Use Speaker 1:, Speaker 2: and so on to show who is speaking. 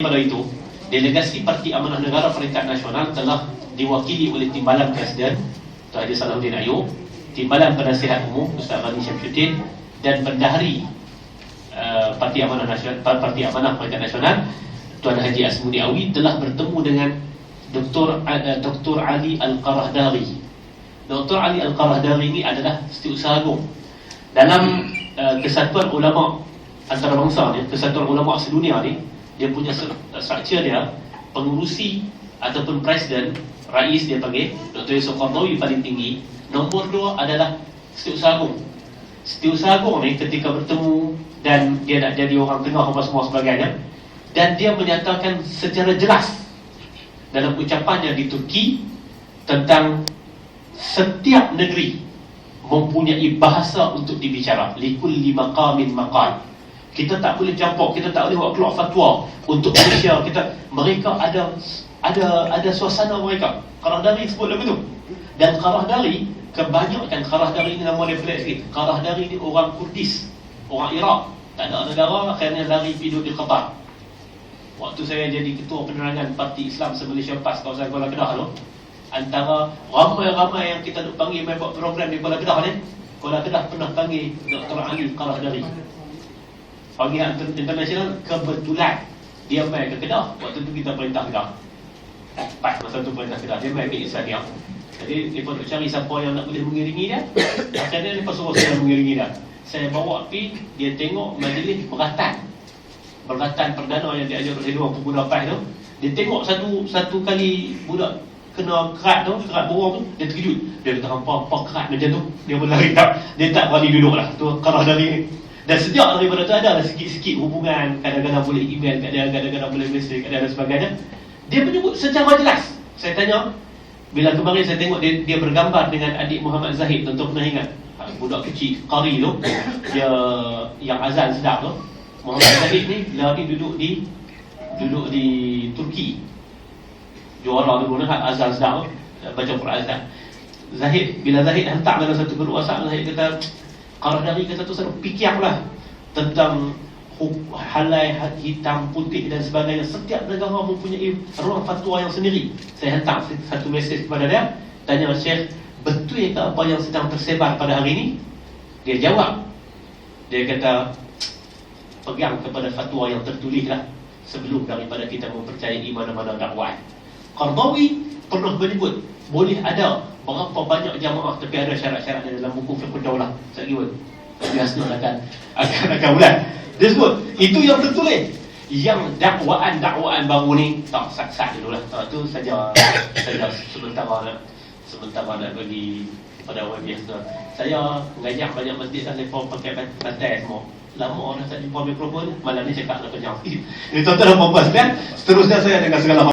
Speaker 1: Pada itu, delegasi Parti Amanah Negara Peringkat Nasional telah diwakili oleh Timbalan Presiden Tuan Haji Salahuddin Ayub, Timbalan Penasihat Umum Ustaz Ghani Syamsuddin, dan Bendahari Parti Amanah Peringkat Nasional Tuan Haji Asmudi Awi telah bertemu dengan Dr. Ali Al-Qarahdari. Dr. Ali Al-Qarahdari ini adalah Setiausaha Agung dalam Kesatuan Ulama Antarabangsa ni, Kesatuan Ulama Sedunia ni. Dia punya struktur dia, pengurusi ataupun presiden, rais dia panggil, Dr. Yusuf Qaradawi paling tinggi. Nombor 2 adalah Setiausaha Agung. Setiausaha Agung ni ketika bertemu dan dia nak jadi orang tengah apa semua sebagainya, dan dia menyatakan secara jelas dalam ucapannya di Turki tentang setiap negeri mempunyai bahasa untuk dibicara. Likulli maqamin maqal. Kita tak boleh campur, kita tak boleh buat keluar fatwa untuk Malaysia. Mereka ada suasana mereka. Qarahdari sebut lagu tu. Dan Qarahdari, kebanyakan Qarahdari ni nama dia pelik sikit. Qarahdari ni orang Kurdis, orang Iraq. Tak ada negara, akhirnya lari hidup di Qatar. Waktu saya jadi ketua penerangan Parti Islam se-Malaysia PAS kawasan Kuala Kedah tu, antara ramai-ramai yang kita nak panggil main buat program di Kuala Kedah ni, Kuala Kedah pernah panggil Dr. Ali Qarahdari. Panggilan internasional, kebetulan dia main ke Kedah. Waktu tu kita perintah Kedah, pas masa tu perintah Kedah, dia main ke Islamia. Jadi mereka nak cari siapa yang nak boleh mengiringi dia. Akhirnya mereka suruh saya mengiringi dia. Saya bawa pergi, dia tengok majlis berkatan perdana yang diajar oleh dua pemuda PAS tu. Dia tengok satu kali budak kena kerat burung tu, dia terkejut. Dia kata, apa kerat macam tu? Dia pun lari tak. Dia tak berani duduk lah. Tu Qarahdari ni. Dan sejak daripada tu ada sikit-sikit hubungan, kadang-kadang boleh email kat dia, kadang-kadang boleh mesej kat dia dan sebagainya. Dia menyebut secara jelas. Saya tanya, bila kemarin saya tengok dia bergambar dengan adik Muhammad Zahid, tuan-tuan pernah ingat? Budak kecil, Qari tu, dia yang azan sedap tu. Muhammad Zahid ni, lari duduk di Turki. Juara dulu nak azan sedap tu, baca Quran sedap. Zahid, bila Zahid hantar dalam satu grup WhatsApp, Zahid kata, Qarahdari kata tu selalu fikirlah tentang halai, hitam, putih dan sebagainya. Setiap negara mempunyai ruang fatwa yang sendiri. Saya hantar satu mesej kepada dia, tanya, Syekh, betul ke apa yang sedang tersebar pada hari ini? Dia jawab, dia kata, pegang kepada fatwa yang tertulis lah sebelum daripada kita mempercayai mana-mana dakwaan. Qaradawi pernah menyebut boleh ada berapa banyak jamaah, tapi ada syarat-syarat dalam buku Fiqh Daulah. Saya kira biasa akan bulan. Dia sebut itu yang tertulis. Yang dakwaan baru ni tak sat-sat dululah. Itu saja sementara nak bagi pada orang biasa. Saya ngajak banyak masjid dan mereka pakai bantai semua. Lama dah tak jumpa mikrofon, malam ni cakap nak penyang. Ini tuan-tuan dan puan-puan sekalian, seterusnya saya dengan segala